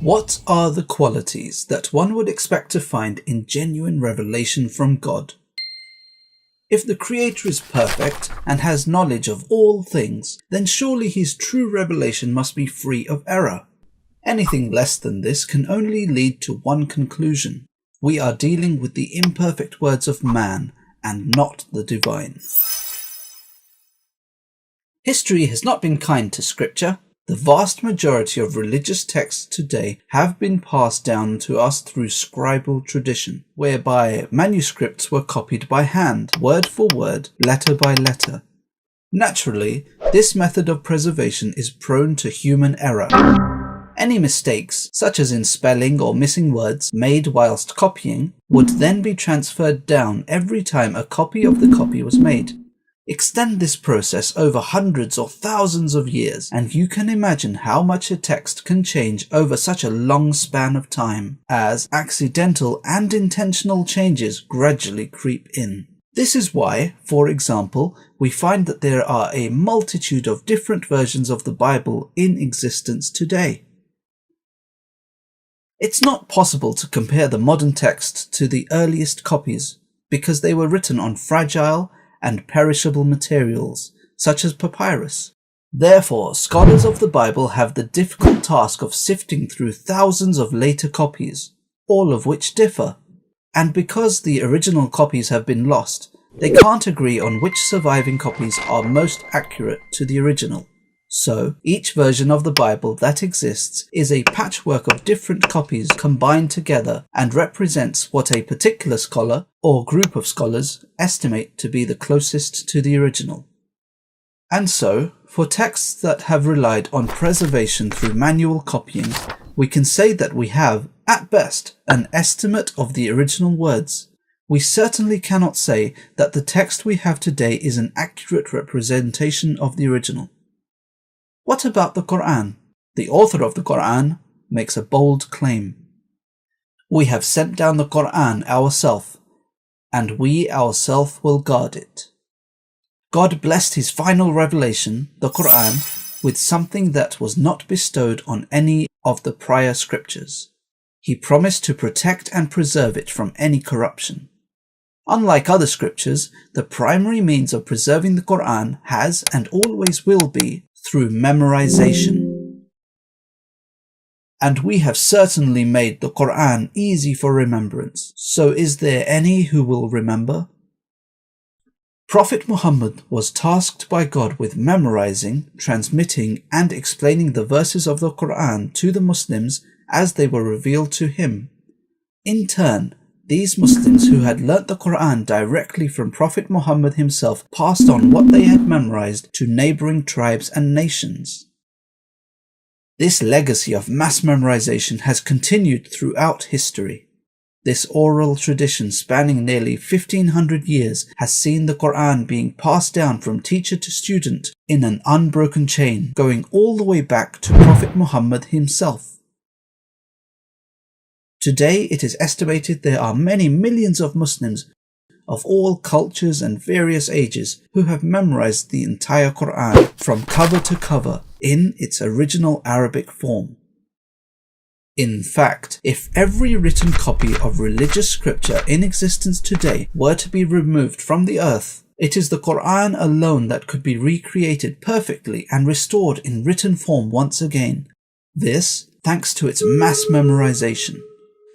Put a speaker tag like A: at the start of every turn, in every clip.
A: What are the qualities that one would expect to find in genuine revelation from God? If the Creator is perfect and has knowledge of all things, then surely his true revelation must be free of error. Anything less than this can only lead to one conclusion. We are dealing with the imperfect words of man and not the divine. History has not been kind to Scripture. The vast majority of religious texts today have been passed down to us through scribal tradition, whereby manuscripts were copied by hand, word for word, letter by letter. Naturally, this method of preservation is prone to human error. Any mistakes, such as in spelling or missing words, made whilst copying, would then be transferred down every time a copy of the copy was made. Extend this process over hundreds or thousands of years, and you can imagine how much a text can change over such a long span of time, as accidental and intentional changes gradually creep in. This is why, for example, we find that there are a multitude of different versions of the Bible in existence today. It's not possible to compare the modern text to the earliest copies, because they were written on fragile and perishable materials, such as papyrus. Therefore, scholars of the Bible have the difficult task of sifting through thousands of later copies, all of which differ. And because the original copies have been lost, they can't agree on which surviving copies are most accurate to the original. So, each version of the Bible that exists is a patchwork of different copies combined together and represents what a particular scholar or group of scholars estimate to be the closest to the original. And so, for texts that have relied on preservation through manual copying, we can say that we have, at best, an estimate of the original words. We certainly cannot say that the text we have today is an accurate representation of the original. What about the Quran? The author of the Quran makes a bold claim. We have sent down the Quran ourselves, and we ourselves will guard it. God blessed his final revelation, the Quran, with something that was not bestowed on any of the prior scriptures. He promised to protect and preserve it from any corruption. Unlike other scriptures, the primary means of preserving the Quran has and always will be through memorization. And we have certainly made the Quran easy for remembrance. So is there any who will remember? Prophet Muhammad was tasked by God with memorizing, transmitting, and explaining the verses of the Quran to the Muslims as they were revealed to him. In turn, these Muslims who had learnt the Quran directly from Prophet Muhammad himself passed on what they had memorized to neighboring tribes and nations. This legacy of mass memorization has continued throughout history. This oral tradition spanning nearly 1500 years has seen the Quran being passed down from teacher to student in an unbroken chain, going all the way back to Prophet Muhammad himself. Today it is estimated there are many millions of Muslims of all cultures and various ages who have memorized the entire Quran from cover to cover in its original Arabic form. In fact, if every written copy of religious scripture in existence today were to be removed from the earth, it is the Quran alone that could be recreated perfectly and restored in written form once again. This, thanks to its mass memorization.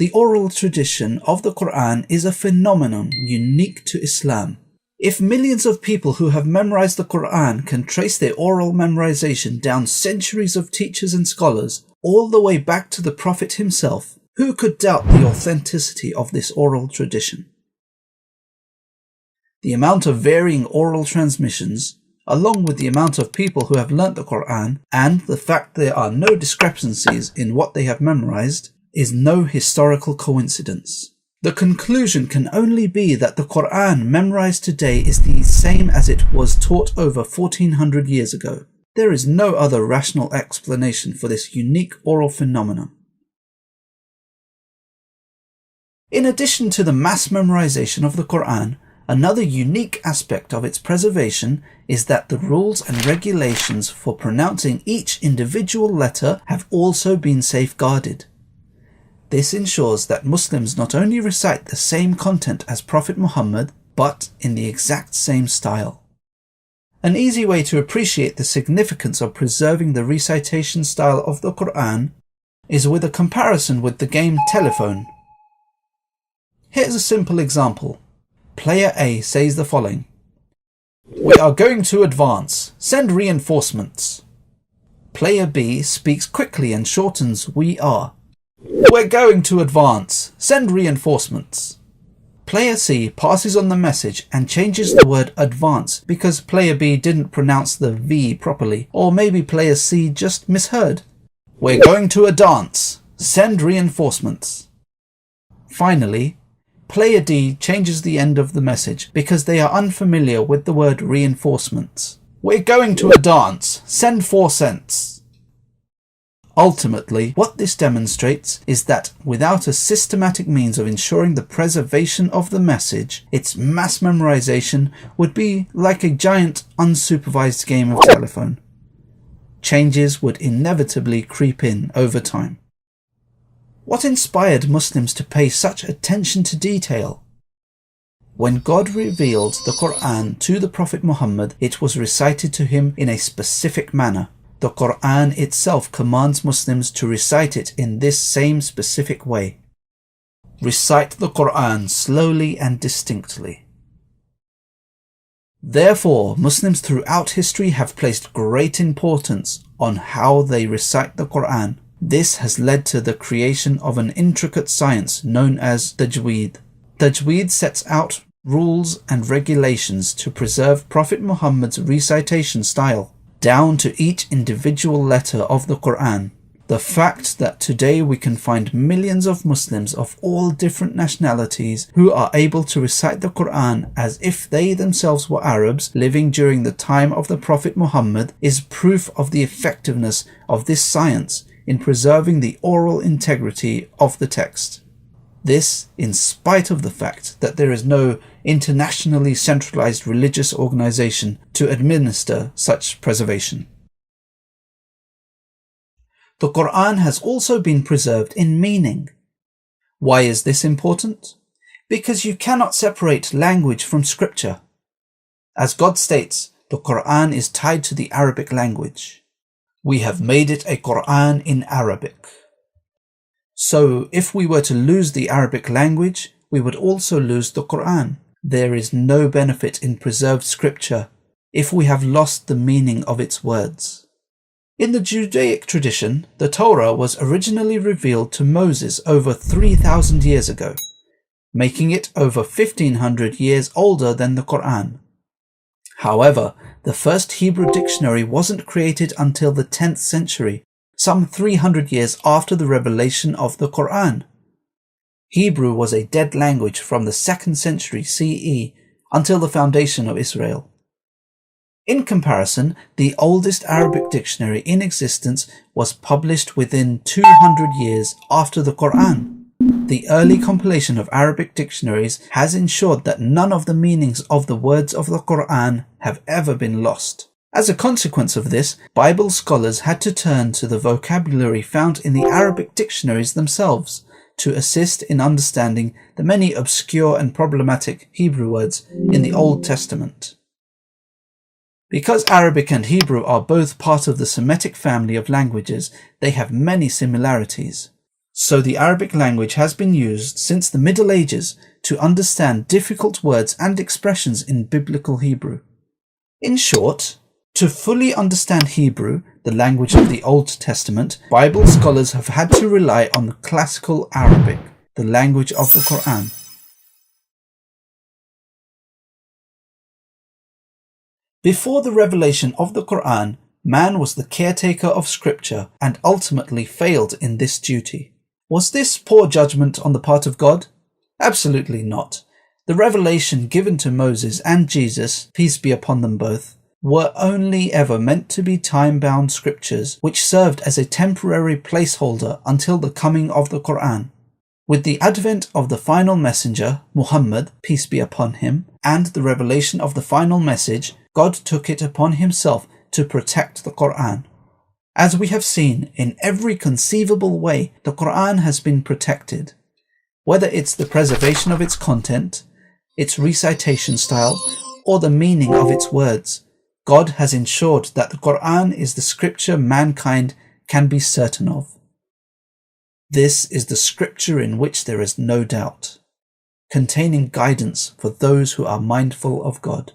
A: The oral tradition of the Quran is a phenomenon unique to Islam. If millions of people who have memorized the Quran can trace their oral memorization down centuries of teachers and scholars, all the way back to the Prophet himself, who could doubt the authenticity of this oral tradition? The amount of varying oral transmissions, along with the amount of people who have learnt the Quran, and the fact there are no discrepancies in what they have memorized, is no historical coincidence. The conclusion can only be that the Quran memorized today is the same as it was taught over 1400 years ago. There is no other rational explanation for this unique oral phenomenon. In addition to the mass memorization of the Quran, another unique aspect of its preservation is that the rules and regulations for pronouncing each individual letter have also been safeguarded. This ensures that Muslims not only recite the same content as Prophet Muhammad, but in the exact same style. An easy way to appreciate the significance of preserving the recitation style of the Quran is with a comparison with the game telephone. Here's a simple example. Player A says the following: "We are going to advance. Send reinforcements." Player B speaks quickly and shortens "we are." "We're going to advance. Send reinforcements." Player C passes on the message and changes the word advance because player B didn't pronounce the V properly, or maybe player C just misheard. "We're going to a dance. Send reinforcements." Finally, player D changes the end of the message because they are unfamiliar with the word reinforcements. "We're going to a dance. Send 4 cents." Ultimately, what this demonstrates is that without a systematic means of ensuring the preservation of the message, its mass memorization would be like a giant unsupervised game of telephone. Changes would inevitably creep in over time. What inspired Muslims to pay such attention to detail? When God revealed the Quran to the Prophet Muhammad, it was recited to him in a specific manner. The Quran itself commands Muslims to recite it in this same specific way. Recite the Quran slowly and distinctly. Therefore, Muslims throughout history have placed great importance on how they recite the Quran. This has led to the creation of an intricate science known as tajweed. Tajweed sets out rules and regulations to preserve Prophet Muhammad's recitation style, down to each individual letter of the Quran. The fact that today we can find millions of Muslims of all different nationalities who are able to recite the Quran as if they themselves were Arabs living during the time of the Prophet Muhammad is proof of the effectiveness of this science in preserving the oral integrity of the text. This in spite of the fact that there is no internationally centralized religious organization to administer such preservation. The Quran has also been preserved in meaning. Why is this important? Because you cannot separate language from scripture. As God states, the Quran is tied to the Arabic language. We have made it a Quran in Arabic. So if we were to lose the Arabic language, we would also lose the Quran. There is no benefit in preserved scripture if we have lost the meaning of its words. In the Judaic tradition, the Torah was originally revealed to Moses over 3,000 years ago, making it over 1,500 years older than the Quran. However, the first Hebrew dictionary wasn't created until the 10th century, some 300 years after the revelation of the Quran. Hebrew was a dead language from the 2nd century CE until the foundation of Israel. In comparison, the oldest Arabic dictionary in existence was published within 200 years after the Quran. The early compilation of Arabic dictionaries has ensured that none of the meanings of the words of the Quran have ever been lost. As a consequence of this, Bible scholars had to turn to the vocabulary found in the Arabic dictionaries themselves to assist in understanding the many obscure and problematic Hebrew words in the Old Testament. Because Arabic and Hebrew are both part of the Semitic family of languages, they have many similarities. So the Arabic language has been used since the Middle Ages to understand difficult words and expressions in biblical Hebrew. In short, to fully understand Hebrew, the language of the Old Testament, Bible scholars have had to rely on the classical Arabic, the language of the Quran. Before the revelation of the Quran, man was the caretaker of scripture and ultimately failed in this duty. Was this poor judgment on the part of God? Absolutely not. The revelation given to Moses and Jesus, peace be upon them both, were only ever meant to be time-bound scriptures which served as a temporary placeholder until the coming of the Quran. With the advent of the final messenger, Muhammad, peace be upon him, and the revelation of the final message, God took it upon himself to protect the Quran. As we have seen, in every conceivable way, the Quran has been protected. Whether it's the preservation of its content, its recitation style, or the meaning of its words, God has ensured that the Quran is the scripture mankind can be certain of. This is the scripture in which there is no doubt, containing guidance for those who are mindful of God.